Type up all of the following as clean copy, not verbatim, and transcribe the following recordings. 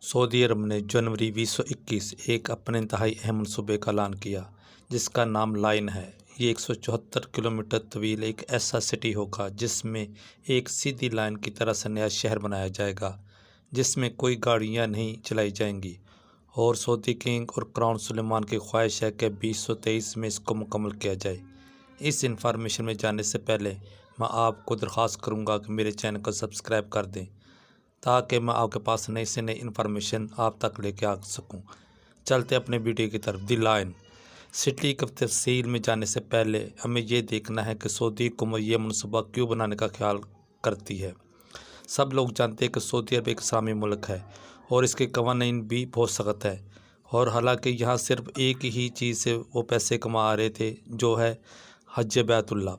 Saudi अरब ने जनवरी 2021 एक अपने इंतहाई अहम मनसूबे का ऐलान किया जिसका नाम लाइन है। ये 174 किलोमीटर तवील एक ऐसा सिटी होगा जिसमें एक सीधी लाइन की तरह से नया शहर बनाया जाएगा जिसमें कोई गाड़ियां नहीं चलाई जाएंगी। और सऊदी किंग और क्राउन सुलेमान की ख्वाहिश है कि 2023 में इसको मुकम्मल किया जाए। इस इंफॉर्मेशन में जाने से पहले मैं आपको दरख्वास्त करूंगा कि मेरे चैनल को सब्सक्राइब कर दें ताकि मैं आपके पास नई से नई इन्फॉर्मेशन आप तक लेके आ सकूं। चलते अपने वीडियो की तरफ। दी लाइन सिटी की तफसील में जाने से पहले हमें ये देखना है कि सऊदी हुकूमत ये मनसूबा क्यों बनाने का ख्याल करती है। सब लोग जानते हैं कि सऊदी अरब एक इस्लामी मुल्क है और इसके कवानीन भी बहुत सख्त है। और हालांकि यहाँ सिर्फ एक ही चीज़ से वो पैसे कमा रहे थे जो है हज बैतुल्ला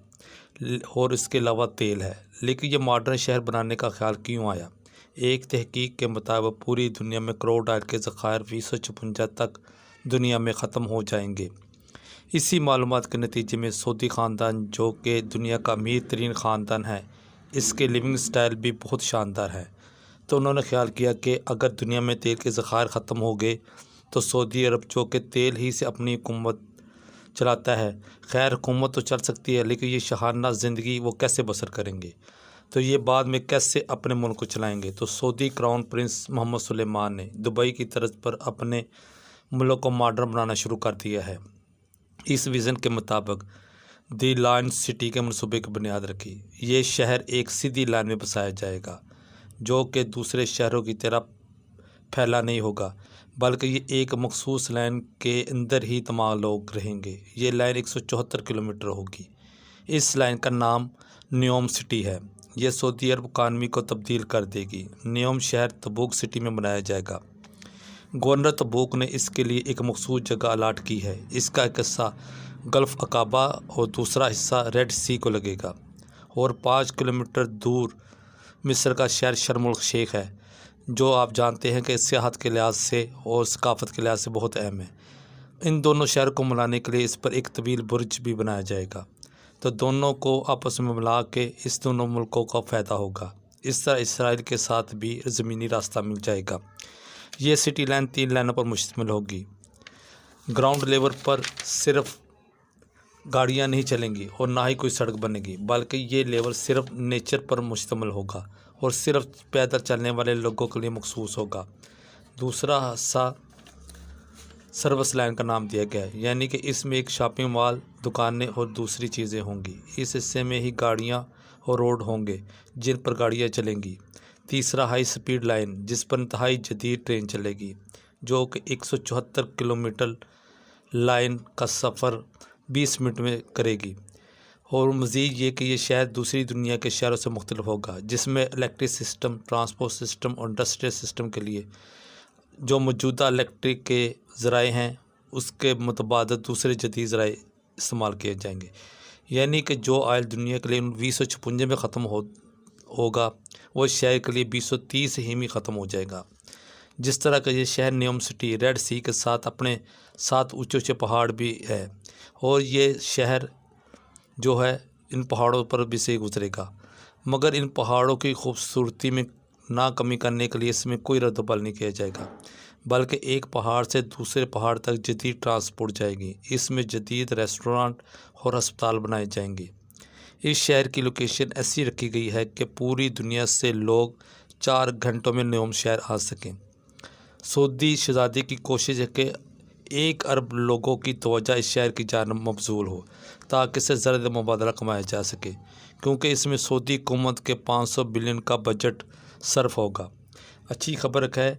और इसके अलावा तेल है। लेकिन ये मॉडर्न शहर बनाने का ख्याल क्यों आया? एक तहकीक के मुताबिक पूरी दुनिया में क्रूड ऑयल के ज़खायर 2056 तक दुनिया में ख़त्म हो जाएंगे। इसी मालूमात के नतीजे में सऊदी ख़ानदान जो कि दुनिया का अमीर तरीन ख़ानदान है, इसके लिविंग स्टाइल भी बहुत शानदार है। तो उन्होंने ख्याल किया कि अगर दुनिया में तेल के ज़खायर ख़त्म हो गए तो सऊदी अरब जो कि तेल ही से अपनी हुकूमत चलाता है, खैर हुकूमत तो चल सकती है लेकिन ये शहाना ज़िंदगी वो कैसे बसर करेंगे, तो ये बाद में कैसे अपने मुल्क को चलाएंगे। तो Saudi crown prince Mohammed Suleman ने दुबई की तर्ज पर अपने मुल्क को मॉडर्न बनाना शुरू कर दिया है। इस विज़न के मुताबिक दी लाइन सिटी के मनसूबे की बुनियाद रखी। ये शहर एक सीधी लाइन में बसाया जाएगा जो कि दूसरे शहरों की तरह फैला नहीं होगा, बल्कि ये एक मखसूस लाइन के अंदर ही तमाम लोग रहेंगे। ये लाइन 174 किलोमीटर होगी। इस लाइन का नाम न्योम सिटी है। यह सऊदी अरब इकानमी को तब्दील कर देगी। न्योम शहर तबूक सिटी में बनाया जाएगा। गवर्नर तबूक ने इसके लिए एक मखसूस जगह अलाट की है। इसका एक हिस्सा गल्फ़ अकाबा और दूसरा हिस्सा रेड सी को लगेगा। और 5 किलोमीटर दूर मिस्र का शहर शर्म उल शेख है जो आप जानते हैं कि सियाहत के लिहाज से और सकाफत के लिहाज से बहुत अहम है। इन दोनों शहर को मिलाने के लिए इस पर एक तवील बुर्ज भी बनाया जाएगा, तो दोनों को आपस में मिला के इस दोनों मुल्कों का फ़ायदा होगा। इस तरह इसराइल के साथ भी ज़मीनी रास्ता मिल जाएगा। ये सिटी लाइन 3 लाइनों पर मुश्तमिल होगी। ग्राउंड लेवल पर सिर्फ गाड़ियां नहीं चलेंगी और ना ही कोई सड़क बनेगी, बल्कि ये लेवल सिर्फ नेचर पर मुश्तमिल होगा और सिर्फ पैदल चलने वाले लोगों के लिए मखसूस होगा। दूसरा हिस्सा सर्विस लाइन का नाम दिया गया है, यानी कि इसमें एक शॉपिंग मॉल, दुकानें और दूसरी चीज़ें होंगी। इस हिस्से में ही गाड़ियां और रोड होंगे जिन पर गाड़ियां चलेंगी। तीसरा हाई स्पीड लाइन जिस पर इंतहाई जदीद ट्रेन चलेगी जो कि 174 किलोमीटर लाइन का सफ़र 20 मिनट में करेगी। और मज़ीद ये कि ये शहर दूसरी दुनिया के शहरों से मुख्तलिफ होगा जिसमें इलेक्ट्रिक सिस्टम, ट्रांसपोर्ट सिस्टम और इंडस्ट्रियल सिस्टम के लिए जो मौजूदा इलेक्ट्रिक के ज़राए हैं उसके मुतबादल दूसरे जदीद ज़राए इस्तेमाल किए जाएंगे। यानी कि जो ऑयल दुनिया के लिए 2056 में ख़त्म होगा वो शहर के लिए 2030 ही में ख़त्म हो जाएगा। जिस तरह का ये शहर न्योम सिटी रेड सी के साथ अपने साथ ऊँचे ऊँचे पहाड़ भी है और ये शहर जो है इन पहाड़ों पर भी से गुजरेगा, मगर इन पहाड़ों की खूबसूरती में ना कमी करने के लिए इसमें कोई रद्द-ओ-बदल नहीं किया जाएगा, बल्कि एक पहाड़ से दूसरे पहाड़ तक जदीद ट्रांसपोर्ट जाएगी। इसमें जदीद रेस्टोरेंट और अस्पताल बनाए जाएंगे। इस शहर की लोकेशन ऐसी रखी गई है कि पूरी दुनिया से लोग 4 घंटों में न्योम शहर आ सकें। सऊदी शहज़ादी की कोशिश है कि 1 अरब लोगों की तवज्जो इस शहर की जानब मबज़ूल हो ताकि इससे ज़रद मुबादला कमाया जा सके, क्योंकि इसमें सऊदी हुकूमत के 500 बिलियन का बजट सर्फ होगा। अच्छी खबर है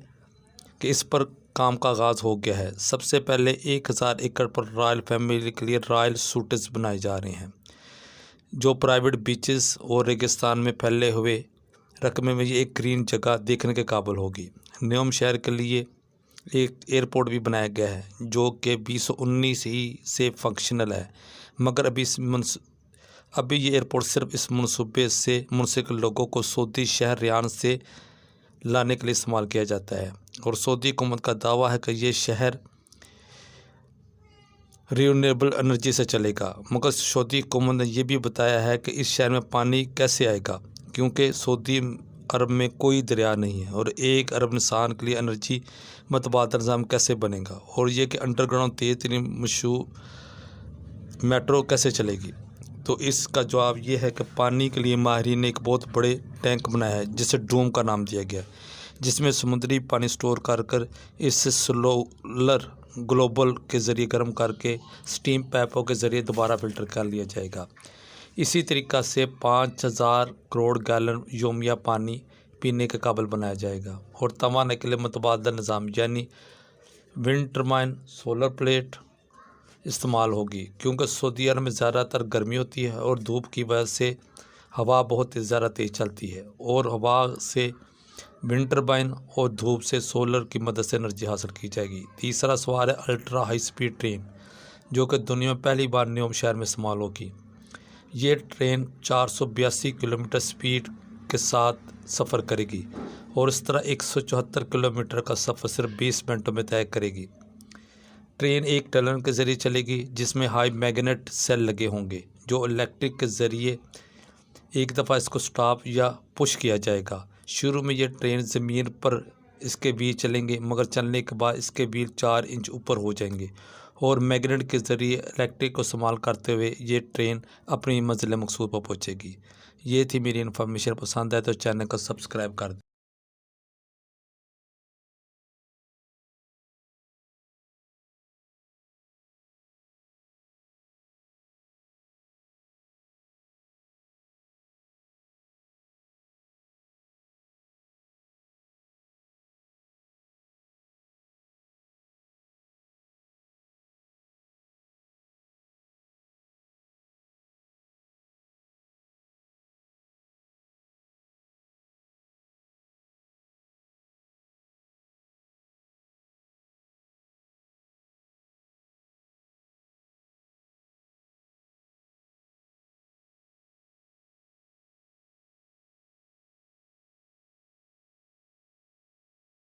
कि इस पर काम का आगाज़ हो गया है। सबसे पहले 1000 एकड़ पर रॉयल फैमिली के लिए रॉयल सूट्स बनाए जा रहे हैं जो प्राइवेट बीचेस और रेगिस्तान में फैले हुए रकबे में ये एक ग्रीन जगह देखने के काबिल होगी। न्योम शहर के लिए एक एयरपोर्ट भी बनाया गया है जो कि 2019 ही से फंक्शनल है, मगर अभी ये एयरपोर्ट सिर्फ इस मनसूबे से मुंसलिक लोगों को सऊदी शहर रियान से लाने के लिए इस्तेमाल किया जाता है। और सऊदी हुकूमत का दावा है कि ये शहर रिन्यूएबल एनर्जी से चलेगा, मगर सऊदी हुकूमत ने यह भी बताया है कि इस शहर में पानी कैसे आएगा, क्योंकि सऊदी ارب میں کوئی دریا نہیں ہے، اور 1 ارب انسان کے لیے انرجی متبادل نظام کیسے بنے گا، اور یہ کہ انڈر گراؤنڈ تیز ترین مشہور میٹرو کیسے چلے گی؟ تو اس کا جواب یہ ہے کہ پانی کے لیے ماہرین نے ایک بہت بڑے ٹینک بنایا ہے جسے ڈوم کا نام دیا گیا، جس میں سمندری پانی سٹور کر اسے سولر گلوبل کے ذریعے گرم کر کے سٹیم پائپوں کے ذریعے دوبارہ فلٹر کر لیا جائے گا۔ اسی طریقہ سے 5000 کروڑ گیلن یومیہ پانی پینے کے قابل بنایا جائے گا، اور توانائی کے لیے متبادل نظام یعنی ونڈ ٹربائن، سولر پلیٹ استعمال ہوگی، کیونکہ سعودی عرب میں زیادہ تر گرمی ہوتی ہے اور دھوپ کی وجہ سے ہوا بہت زیادہ تیز چلتی ہے، اور ہوا سے ونڈ ٹربائن اور دھوپ سے سولر کی مدد سے انرجی حاصل کی جائے گی۔ تیسرا سوال ہے الٹرا ہائی سپیڈ ٹرین، جو کہ دنیا میں پہلی بار نیوم شہر میں استعمال ہوگی۔ یہ ٹرین 482 کلومیٹر سپیڈ کے ساتھ سفر کرے گی، اور اس طرح 174 کلومیٹر کا سفر صرف 20 منٹوں میں طے کرے گی۔ ٹرین ایک ٹنل کے ذریعے چلے گی جس میں ہائی میگنیٹ سیل لگے ہوں گے، جو الیکٹرک کے ذریعے ایک دفعہ اس کو سٹاپ یا پش کیا جائے گا۔ شروع میں یہ ٹرین زمین پر اس کے ویل چلیں گے، مگر چلنے کے بعد اس کے ویل 4 انچ اوپر ہو جائیں گے، اور میگنیٹ کے ذریعے الیکٹرک کو استعمال کرتے ہوئے یہ ٹرین اپنی منزل مقصود پر پہنچے گی۔ یہ تھی میری انفارمیشن، پسند ہے تو چینل کو سبسکرائب کر دیں۔